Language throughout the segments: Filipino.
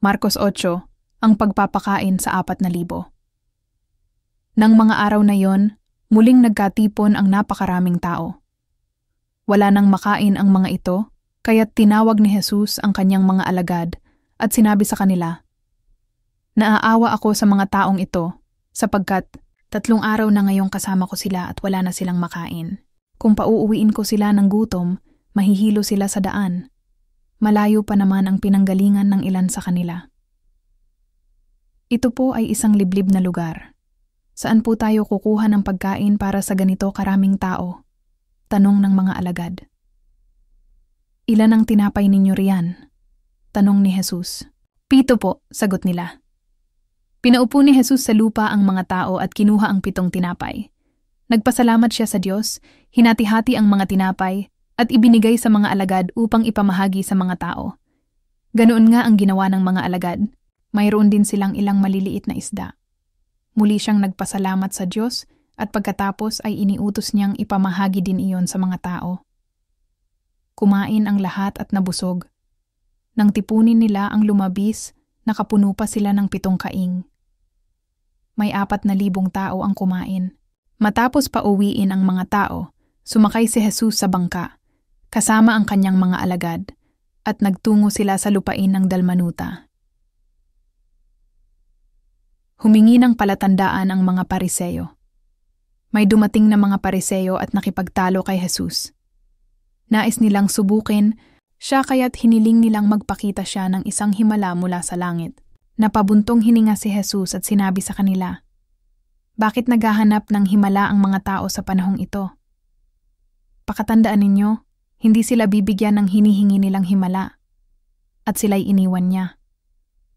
Marcos 8, ang pagpapakain sa 4,000. Nang mga araw na yon, muling nagkatipon ang napakaraming tao. Wala nang makain ang mga ito, kaya't tinawag ni Jesus ang kanyang mga alagad at sinabi sa kanila, "Naaawa ako sa mga taong ito, sapagkat 3 araw na ngayong kasama ko sila at wala na silang makain. Kung pauuwiin ko sila ng gutom, mahihilo sila sa daan. Malayo pa naman ang pinanggalingan ng ilan sa kanila." Ito po ay isang liblib na lugar. Saan po tayo kukuha ng pagkain para sa ganito karaming tao? Tanong ng mga alagad. "Ilan ang tinapay ninyo riyan?" Tanong ni Jesus. 7 po, sagot nila. Pinaupo ni Jesus sa lupa ang mga tao at kinuha ang 7 tinapay. Nagpasalamat siya sa Diyos, hinati-hati ang mga tinapay at ibinigay sa mga alagad upang ipamahagi sa mga tao. Ganoon nga ang ginawa ng mga alagad. Mayroon din silang ilang maliliit na isda. Muli siyang nagpasalamat sa Diyos at pagkatapos ay iniutos niyang ipamahagi din iyon sa mga tao. Kumain ang lahat at nabusog. Nang tipunin nila ang lumabis, nakapuno pa sila ng 7 kaing. May 4,000 tao ang kumain. Matapos pauwiin ang mga tao, sumakay si Jesus sa bangka, kasama ang kanyang mga alagad, at nagtungo sila sa lupain ng Dalmanuta. Humingi ng palatandaan ang mga Pariseo. May dumating na mga Pariseo at nakipagtalo kay Jesus. Nais nilang subukin siya kaya't hiniling nilang magpakita siya ng isang himala mula sa langit. Napabuntong hininga si Jesus at sinabi sa kanila, "Bakit naghahanap ng himala ang mga tao sa panahong ito? Pakatandaan ninyo, hindi sila bibigyan ng hinihingi nilang himala." At sila'y iniwan niya.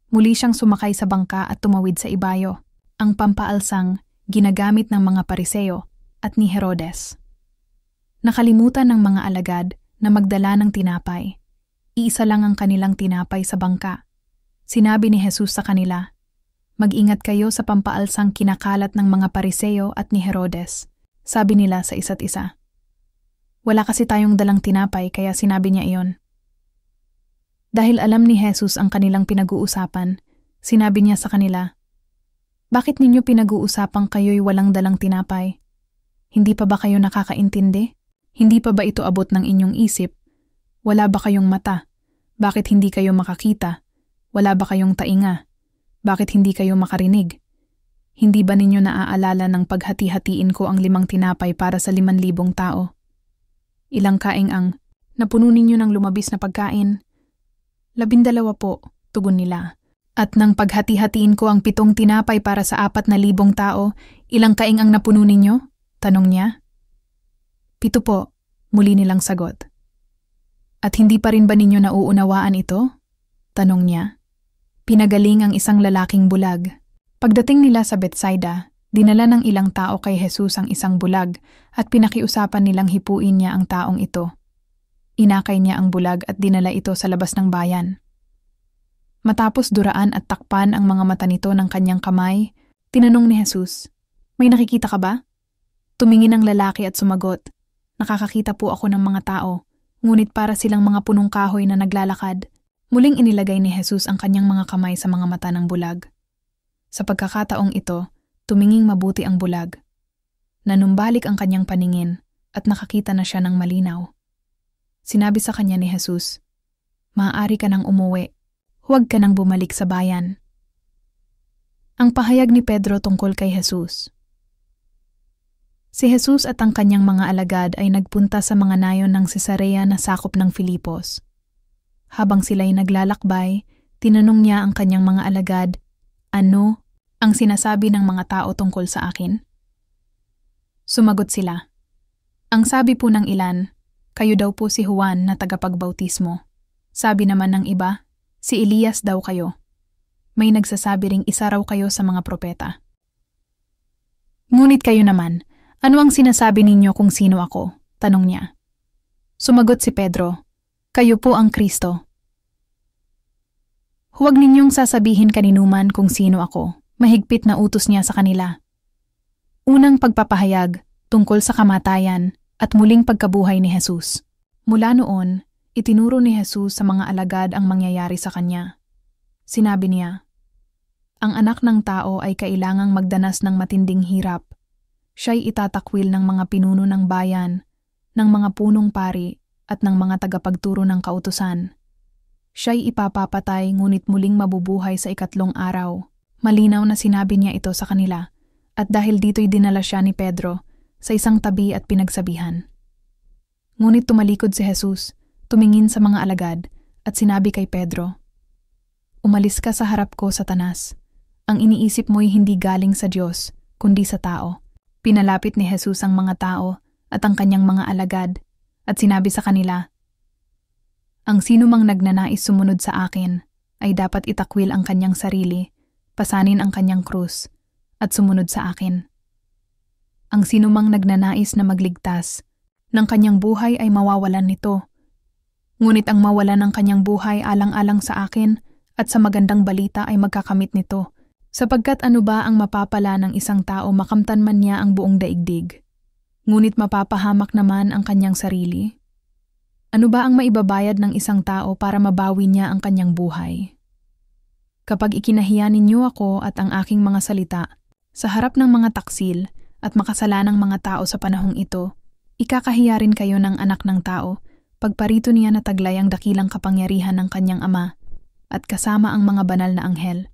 Muli siyang sumakay sa bangka at tumawid sa ibayo, ang pampaalsang ginagamit ng mga Pariseo at ni Herodes. Nakalimutan ng mga alagad na magdala ng tinapay. Iisa lang ang kanilang tinapay sa bangka. Sinabi ni Jesus sa kanila, "Mag-ingat kayo sa pampaalsang kinakalat ng mga Pariseo at ni Herodes." Sabi nila sa isa't isa. Wala kasi tayong dalang tinapay kaya sinabi niya iyon. Dahil alam ni Jesus ang kanilang pinag-uusapan, sinabi niya sa kanila, "Bakit ninyo pinag-uusapang kayo'y walang dalang tinapay? Hindi pa ba kayo nakakaintindi? Hindi pa ba ito abot ng inyong isip? Wala ba kayong mata? Bakit hindi kayo makakita? Wala ba kayong tainga? Bakit hindi kayo makarinig? Hindi ba ninyo naaalala ng paghati-hatiin ko ang 5 tinapay para sa 5,000 tao? Ilang kaing ang napuno ninyo ng lumabis na pagkain?" 12 po, tugon nila. "At nang paghati-hatiin ko ang 7 tinapay para sa 4,000 tao, ilang kaing ang napuno ninyo?" Tanong niya. 7 po, muli nilang sagot. "At hindi pa rin ba ninyo nauunawaan ito?" Tanong niya. Pinagaling ang isang lalaking bulag. Pagdating nila sa Bethsaida, dinala ng ilang tao kay Jesus ang isang bulag at pinakiusapan nilang hipuin niya ang taong ito. Inakay niya ang bulag at dinala ito sa labas ng bayan. Matapos duraan at takpan ang mga mata nito ng kanyang kamay, tinanong ni Jesus, "May nakikita ka ba?" Tumingin ang lalaki at sumagot, "Nakakakita po ako ng mga tao, ngunit para silang mga punong kahoy na naglalakad." Muling inilagay ni Jesus ang kanyang mga kamay sa mga mata ng bulag. Sa pagkakataong ito, tuminging mabuti ang bulag. Nanumbalik ang kanyang paningin at nakakita na siya ng malinaw. Sinabi sa kanya ni Jesus, "Maaari ka nang umuwi. Huwag ka nang bumalik sa bayan." Ang pahayag ni Pedro tungkol kay Jesus. Si Jesus at ang kanyang mga alagad ay nagpunta sa mga nayon ng Cesarea na sakop ng Filipos. Habang sila'y naglalakbay, tinanong niya ang kanyang mga alagad, "Ano ang sinasabi ng mga tao tungkol sa akin?" Sumagot sila, "Ang sabi po ng ilan, kayo daw po si Juan na tagapagbautismo. Sabi naman ng iba, si Elias daw kayo. May nagsasabi ring isa raw kayo sa mga propeta. Ngunit kayo naman, ano ang sinasabi ninyo kung sino ako?" Tanong niya. Sumagot si Pedro, "Kayo po ang Kristo." Huwag ninyong sasabihin kaninuman kung sino ako, mahigpit na utos niya sa kanila. Unang pagpapahayag tungkol sa kamatayan at muling pagkabuhay ni Jesus. Mula noon, itinuro ni Jesus sa mga alagad ang mangyayari sa kanya. Sinabi niya, ang anak ng tao ay kailangang magdanas ng matinding hirap. Siya'y itatakwil ng mga pinuno ng bayan, ng mga punong pari at ng mga tagapagturo ng kautusan. Siya'y ipapapatay ngunit muling mabubuhay sa ikatlong araw. Malinaw na sinabi niya ito sa kanila at dahil dito'y dinala siya ni Pedro sa isang tabi at pinagsabihan. Ngunit tumalikod si Jesus, tumingin sa mga alagad at sinabi kay Pedro, umalis ka sa harap ko, Satanas. Ang iniisip mo'y hindi galing sa Diyos, kundi sa tao. Pinalapit ni Jesus ang mga tao at ang kanyang mga alagad at sinabi sa kanila, ang sino mang nagnanais sumunod sa akin ay dapat itakwil ang kanyang sarili, pasanin ang kanyang krus, at sumunod sa akin. Ang sino mang nagnanais na magligtas ng kanyang buhay ay mawawalan nito. Ngunit ang mawalan ng kanyang buhay alang-alang sa akin at sa magandang balita ay magkakamit nito. Sapagkat ano ba ang mapapala ng isang tao makamtan man niya ang buong daigdig? Ngunit mapapahamak naman ang kanyang sarili? Ano ba ang maibabayad ng isang tao para mabawi niya ang kanyang buhay? Kapag ikinahiya ninyo ako at ang aking mga salita sa harap ng mga taksil at makasalanang mga tao sa panahong ito, ikakahiya rin kayo ng anak ng tao pagparito niya na taglay ang dakilang kapangyarihan ng kanyang ama at kasama ang mga banal na anghel.